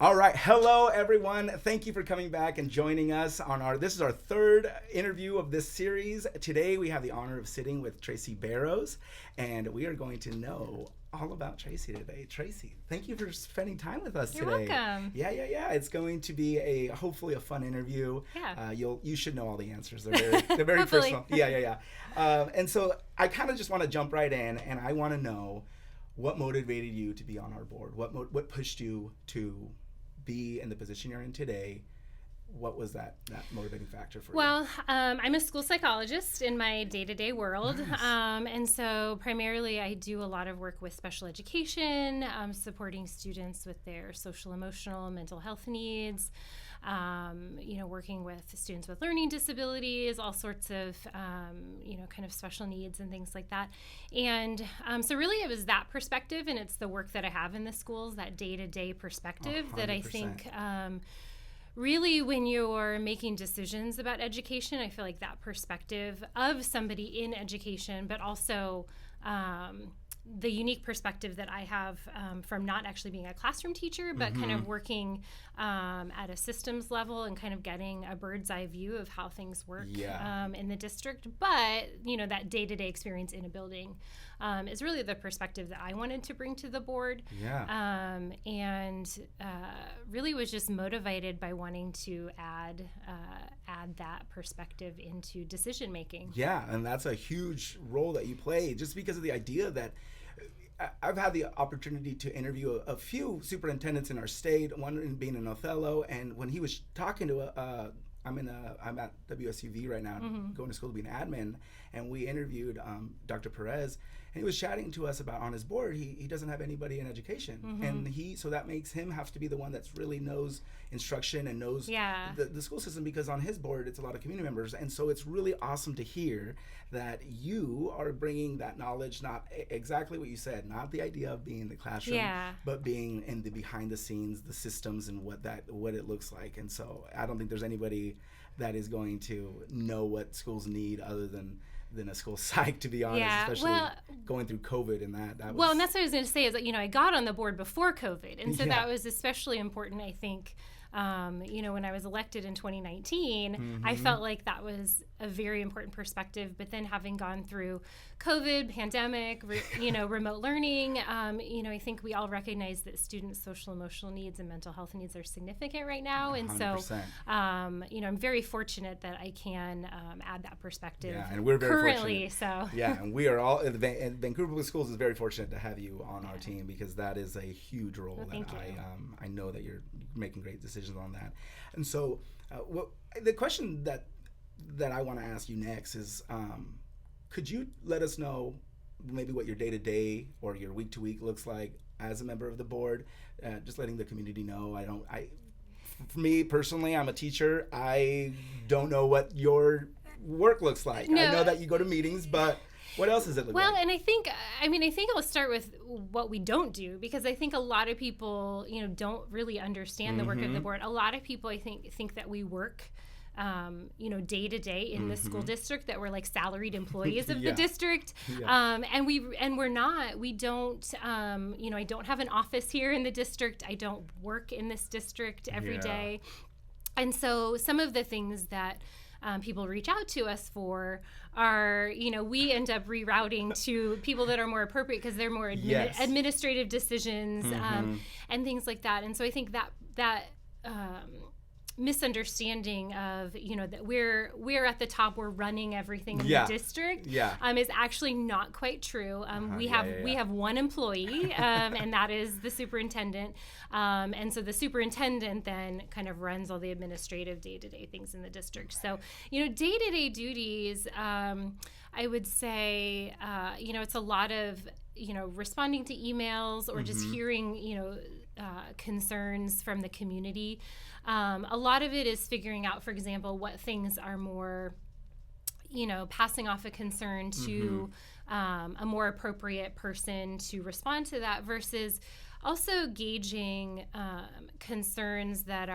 All right. Hello, everyone. Thank you for coming back and joining us on this is our third interview of this series. Today, we have the honor of sitting with Tracie Barrows, and we are going to know all about Tracie today. Tracie, thank you for spending time with us You're today. welcome. Yeah. It's going to be hopefully a fun interview. Yeah. You should know all the answers. They're very Hopefully. personal. Yeah. And so I kind of just want to jump right in, and I want to know what motivated you to be on our board. What pushed you to be in the position you're in today? What was that motivating factor for you? Well, I'm a school psychologist in my day-to-day world. Nice. And so primarily I do a lot of work with special education, supporting students with their social, emotional, mental health needs, working with students with learning disabilities, all sorts of, kind of special needs and things like that. And so really it was that perspective, and it's the work that I have in the schools, that day-to-day perspective that I think really when you're making decisions about education, I feel like that perspective of somebody in education, but also the unique perspective that I have from not actually being a classroom teacher, but kind of working at a systems level and kind of getting a bird's eye view of how things work in the district. But, that day-to-day experience in a building is really the perspective that I wanted to bring to the board. And really was just motivated by wanting to add that perspective into decision making. Yeah, and that's a huge role that you play, just because of the idea that I've had the opportunity to interview a few superintendents in our state, one being in Othello, and when he was talking to I'm at WSUV right now, going to school to be an admin, and we interviewed Dr. Perez, and he was chatting to us about on his board, he doesn't have anybody in education, and so that makes him have to be the one that's really knows instruction and knows the school system, because on his board it's a lot of community members, and so it's really awesome to hear that you are bringing that knowledge, not exactly what you said, not the idea of being in the classroom, but being in the behind the scenes, the systems, and what it looks like. And so I don't think there's anybody that is going to know what schools need other than a school psych, to be honest, especially going through COVID and that was... Well, and that's what I was going to say is that, I got on the board before COVID. And so that was especially important, I think, when I was elected in 2019, I felt like that was a very important perspective. But then having gone through COVID, pandemic, remote learning, I think we all recognize that students' social emotional needs and mental health needs are significant right now. 100%. And so, I'm very fortunate that I can add that perspective. Yeah, and we're very currently. Fortunate. So yeah, and we are all. And Vancouver Public Schools is very fortunate to have you on our team, because that is a huge role. Well, that I know that you're making great decisions on that. And so, the question that I want to ask you next is, could you let us know maybe what your day-to-day or your week-to-week looks like as a member of the board? Just letting the community know. For me personally, I'm a teacher. I don't know what your work looks like. No. I know that you go to meetings, but what else does it look like? Well, and I think I'll start with what we don't do, because I think a lot of people, don't really understand the work of the board. A lot of people, I think that we work, day to day in the school district, that we're like salaried employees of the district. And we're not. We don't, I don't have an office here in the district. I don't work in this district every day. And so some of the things that people reach out to us for are, we end up rerouting to people that are more appropriate, because they're more administrative decisions and things like that. And so I think that misunderstanding of, that we're at the top, we're running everything in the district is actually not quite true. We have one employee, and that is the superintendent. And so the superintendent then kind of runs all the administrative day-to-day things in the district. So, day-to-day duties, I would say, it's a lot of, responding to emails or just hearing, concerns from the community. A lot of it is figuring out, for example, what things are more, passing off a concern to a more appropriate person to respond to that, versus also gauging concerns that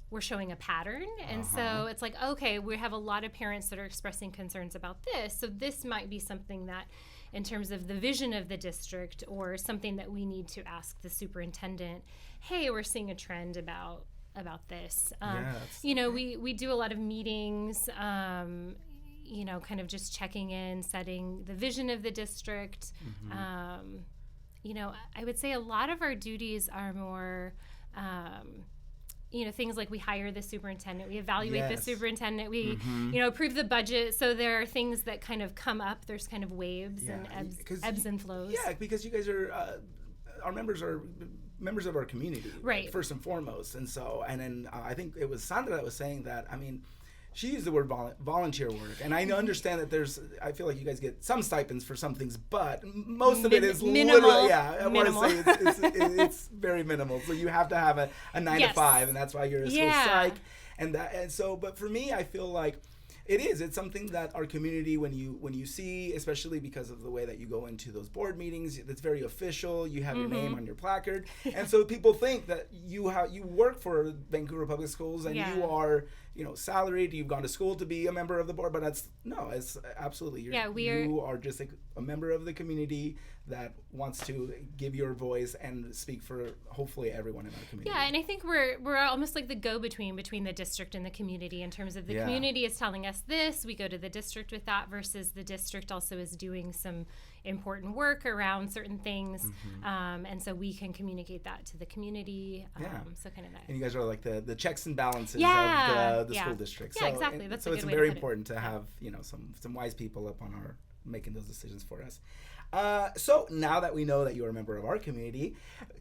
we're showing a pattern. And so it's like, okay, we have a lot of parents that are expressing concerns about this. So this might be something that, in terms of the vision of the district, or something that we need to ask the superintendent, hey, we're seeing a trend about this. Yes. You know, we do a lot of meetings, you know, kind of just checking in, setting the vision of the district. You know, I would say a lot of our duties are more, you know, things like we hire the superintendent, we evaluate the superintendent, we, you know, approve the budget. So there are things that kind of come up. There's kind of waves and ebbs and flows. Yeah, because you guys are, our members are members of our community, right? First and foremost. And so, and then I think it was Sandra that was saying that, I mean, she used the word volunteer work, and I understand that I feel like you guys get some stipends for some things, but most of it is minimal. Literally, I want to say it's very minimal. So you have to have a 9 to 5, and that's why you're a school psych, and so. But for me, I feel like it's something that our community, when you see, especially because of the way that you go into those board meetings, it's very official. You have your name on your placard, and so people think that you work for Vancouver Public Schools and you are, you know, salaried. You've gone to school to be a member of the board, but it's absolutely you are just a member of the community that wants to give your voice and speak for hopefully everyone in our community. Yeah, and I think we're almost like the go-between between the district and the community in terms of the community is telling us this, we go to the district with that, versus the district also is doing some important work around certain things, and so we can communicate that to the community. So kind of that. And you guys are like the checks and balances of the school district. Yeah, exactly. That's so a it's good way very to put important to have, you know, some wise people up on our making those decisions for us. So now that we know that you're a member of our community,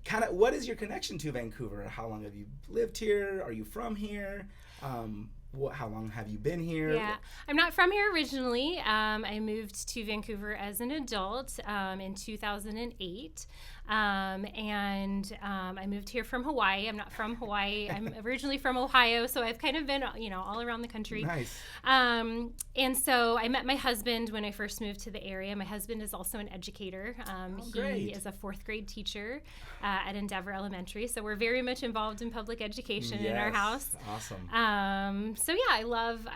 kind of what is your connection to Vancouver? How long have you lived here? Are you from here? How long have you been here? Yeah, I'm not from here originally. I moved to Vancouver as an adult in 2008. And I moved here from Hawaii. I'm not from Hawaii. I'm originally from Ohio, so I've kind of been, you know, all around the country. Nice. And so I met my husband when I first moved to the area. My husband is also an educator. He is a 4th grade teacher at Endeavor Elementary, so we're very much involved in public education in our house. Awesome. So yeah, I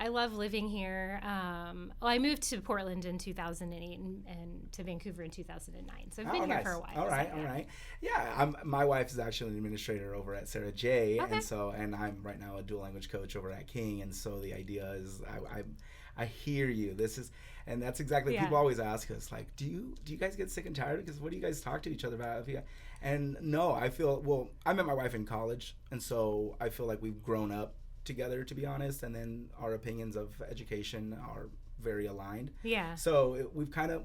love living here. I moved to Portland in 2008 and to Vancouver in 2009. So I've been here for a while. All right. Yeah, my wife is actually an administrator over at Sarah J. Okay. And I'm right now a dual language coach over at King. And so the idea is, I hear you. And that's exactly people always ask us, like, do you guys get sick and tired? Because what do you guys talk to each other about? And no, I met my wife in college, and so I feel like we've grown up together, to be honest. And then our opinions of education are very aligned. Yeah. So we've kind of.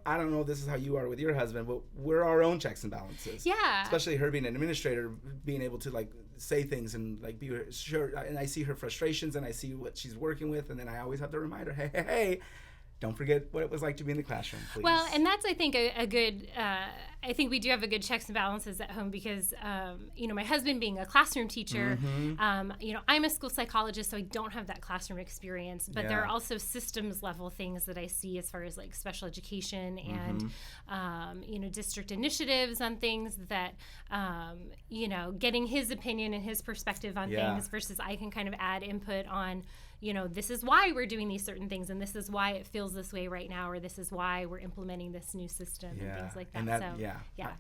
I don't know if this is how you are with your husband, but we're our own checks and balances. Yeah. Especially her being an administrator, being able to like say things and like be sure. And I see her frustrations and I see what she's working with, and then I always have to remind her, hey, don't forget what it was like to be in the classroom, please. Well, and that's, I think, a good, I think we do have a good checks and balances at home because, you know, my husband being a classroom teacher, you know, I'm a school psychologist, so I don't have that classroom experience, but there are also systems level things that I see as far as like special education and, you know, district initiatives on things that, you know, getting his opinion and his perspective on things versus I can kind of add input on, you know, this is why we're doing these certain things, and this is why it feels this way right now, or this is why we're implementing this new system and things like that. And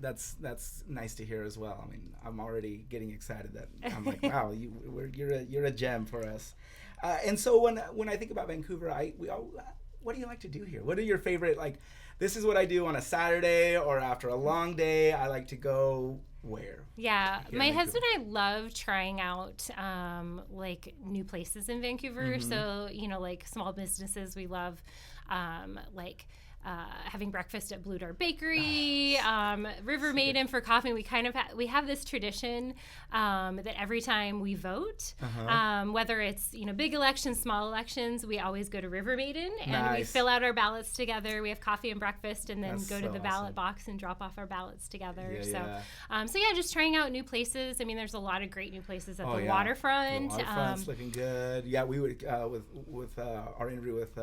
that's nice to hear as well. I mean, I'm already getting excited that I'm like, wow, you're a gem for us. And so when I think about Vancouver, what do you like to do here? What are your favorite, like, this is what I do on a Saturday or after a long day. I like to go where? Yeah, my husband and I love trying out like new places in Vancouver. So, you know, like small businesses, we love like having breakfast at Blue Dart Bakery, River Maiden for coffee. We kind of we have this tradition that every time we vote, whether it's, you know, big elections, small elections, we always go to River Maiden and we fill out our ballots together. We have coffee and breakfast, and then go to the ballot box and drop off our ballots together. So just trying out new places. I mean, there's a lot of great new places at the waterfront. The waterfront's looking good. Yeah, we would with our interview with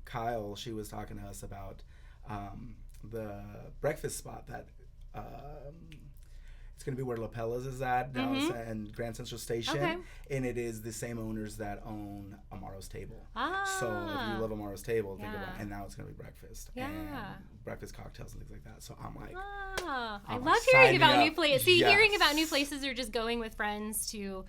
Kyle. She was talking to us about the breakfast spot that It's going to be where La Pella's is at, Dallas and Grand Central Station. Okay. And it is the same owners that own Amaro's Table. Ah. So if you love Amaro's Table, think about it. And now it's going to be breakfast. And breakfast cocktails and things like that. So I'm like, I love hearing about new places. See, hearing about new places or just going with friends to,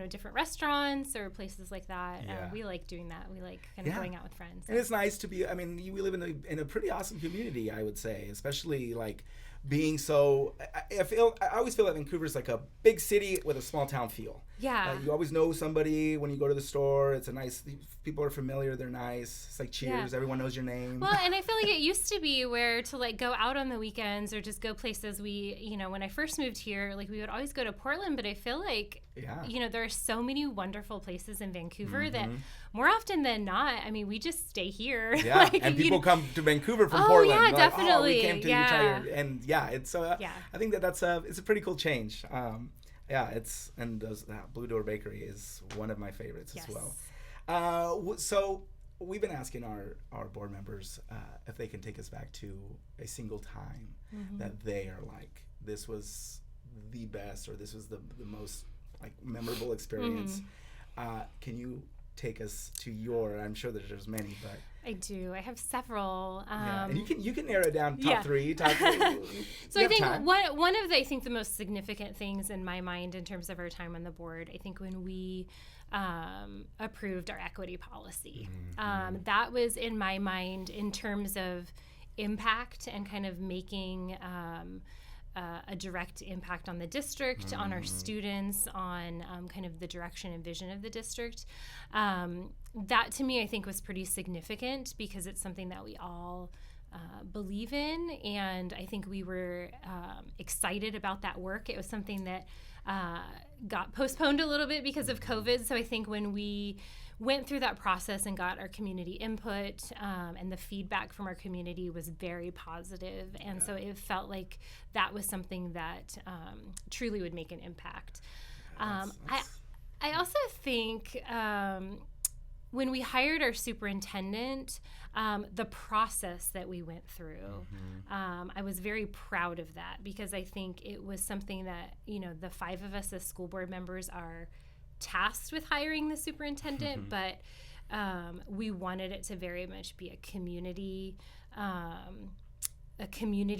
different restaurants or places like that. We like doing that. We like kind of going out with friends. And it's nice to be, we live in a pretty awesome community, I would say, especially like being so, I always feel like Vancouver's like a big city with a small town feel. Yeah. You always know somebody when you go to the store. It's a nice, people are familiar, they're nice. It's like cheers, everyone knows your name. Well, and I feel like it used to be where to like go out on the weekends or just go places when I first moved here, like we would always go to Portland, but I feel like, there are so many wonderful places in Vancouver that more often than not, we just stay here. Yeah, and people come to Vancouver from Portland. Yeah, like, definitely. We came to and it's I think it's a pretty cool change. Blue Door Bakery is one of my favorites as well. So we've been asking our board members if they can take us back to a single time that they are like, this was the best or this was the most like memorable experience. Can you take us to I'm sure that there's many, but I do. I have several. And you can narrow it down top three. So I think one of the most significant things in my mind in terms of our time on the board, I think when we approved our equity policy, that was in my mind in terms of impact and kind of making a direct impact on the district, on our students, on kind of the direction and vision of the district. That to me, I think, was pretty significant because it's something that we all believe in, and I think we were excited about that work. It was something that got postponed a little bit because of COVID, so I think when we went through that process and got our community input and the feedback from our community was very positive. And so it felt like that was something that truly would make an impact. I also think when we hired our superintendent, the process that we went through, I was very proud of that because I think it was something that, the 5 of us as school board members are tasked with hiring the superintendent, but we wanted it to very much be a community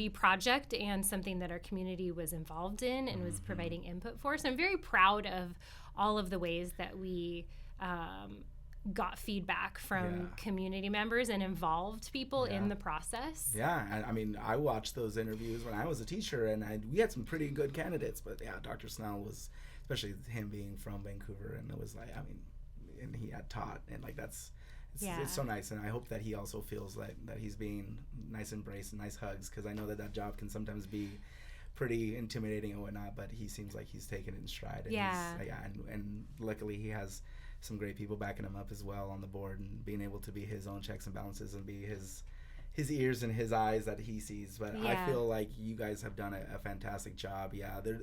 project and something that our community was involved in and was providing input for. So I'm very proud of all of the ways that we got feedback from community members and involved people in the process. Yeah, I watched those interviews when I was a teacher, and we had some pretty good candidates, but Dr. Snell was, especially him being from Vancouver, and it was like, and he had taught, and like it's so nice, and I hope that he also feels like that he's being nice embrace and nice hugs, because I know that job can sometimes be pretty intimidating and whatnot, but he seems like he's taken it in stride. And and luckily he has some great people backing him up as well on the board, and being able to be his own checks and balances and be his ears and his eyes that he sees. But I feel like you guys have done a fantastic job.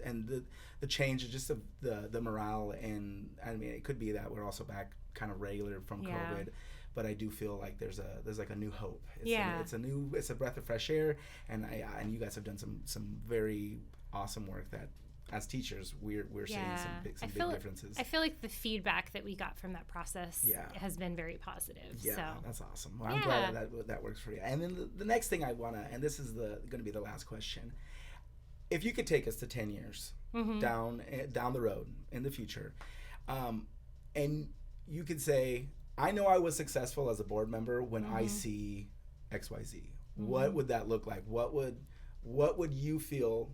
And the change is just the morale, and it could be that we're also back kind of regular from COVID, but I do feel like there's like a new hope. It's a breath of fresh air, and you guys have done some very awesome work that as teachers we're seeing some big differences. I feel like the feedback that we got from that process has been very positive. Yeah, so that's awesome. Well, I'm glad that works for you. And then the next thing I want to, and this is going to be the last question, if you could take us to 10 years down the road in the future, and you could say, I know I was successful as a board member when I see XYZ. What would that look like? What would you feel?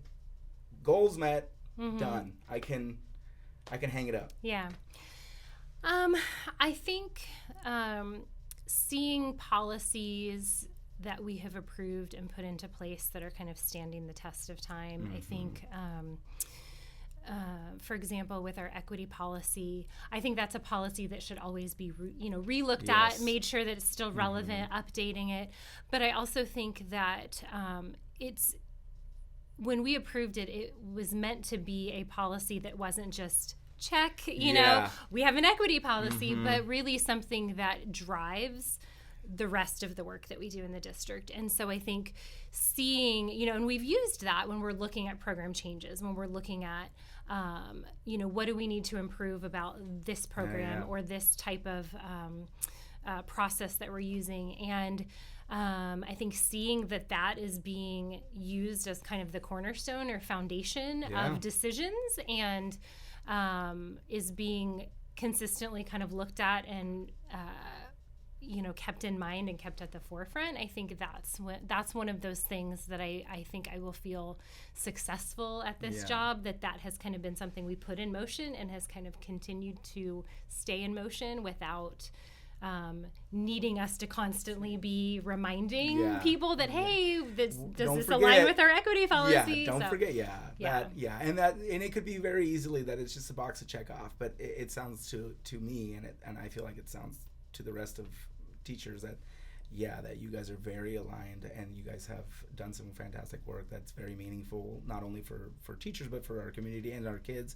Goals met, done. I can hang it up. Yeah. I think seeing policies that we have approved and put into place that are kind of standing the test of time. I think, for example, with our equity policy, I think that's a policy that should always be re-looked at, made sure that it's still relevant, updating it. But I also think that when we approved it, it was meant to be a policy that wasn't just check, we have an equity policy, but really something that drives the rest of the work that we do in the district. And so I think seeing, and we've used that when we're looking at program changes, when we're looking at, what do we need to improve about this program or this type of process that we're using. And I think seeing that is being used as kind of the cornerstone or foundation of decisions and is being consistently kind of looked at and kept in mind and kept at the forefront. I think that's one of those things that I think I will feel successful at this job, that has kind of been something we put in motion and has kind of continued to stay in motion without needing us to constantly be reminding people that, hey, does this align with our equity policy? Don't forget, and it could be very easily that it's just a box to check off, but it sounds to me, and I feel like it sounds to the rest of teachers that you guys are very aligned, and you guys have done some fantastic work that's very meaningful, not only for teachers, but for our community and our kids.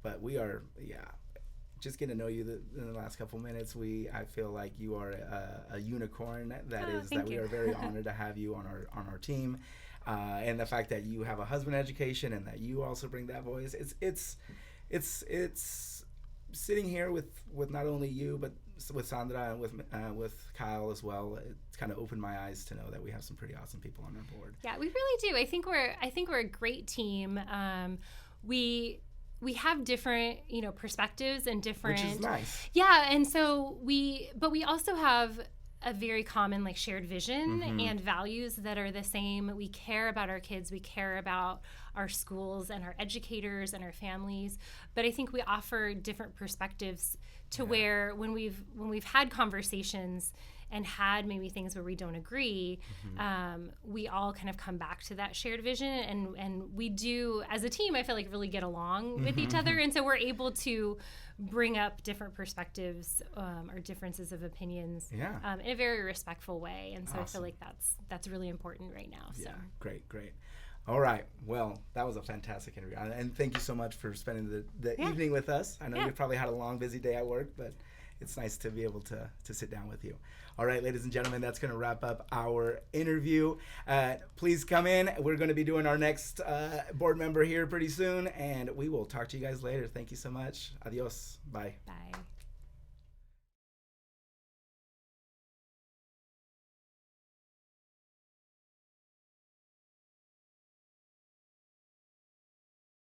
But we are, just getting to know you in the last couple minutes, I feel like you are a unicorn. We are very honored to have you on our team, and the fact that you have a husband education and that you also bring that voice. It's sitting here with not only you but with Sandra and with Kyle as well. It's kind of opened my eyes to know that we have some pretty awesome people on our board. Yeah, we really do. I think we're a great team. We have different, perspectives and different, which is nice. Yeah, and so we also have a very common shared vision and values that are the same. We care about our kids, we care about our schools and our educators and our families, but I think we offer different perspectives to where when we've had conversations and had maybe things where we don't agree, we all kind of come back to that shared vision, and we do, as a team, I feel like really get along with each other, and so we're able to bring up different perspectives or differences of opinions in a very respectful way, and so awesome. I feel like that's really important right now. So great. All right, well, that was a fantastic interview, and thank you so much for spending the evening with us. I know you probably had a long, busy day at work, but it's nice to be able to sit down with you. All right, ladies and gentlemen, that's going to wrap up our interview. Please come in. We're going to be doing our next board member here pretty soon, and we will talk to you guys later. Thank you so much. Adios. Bye. Bye.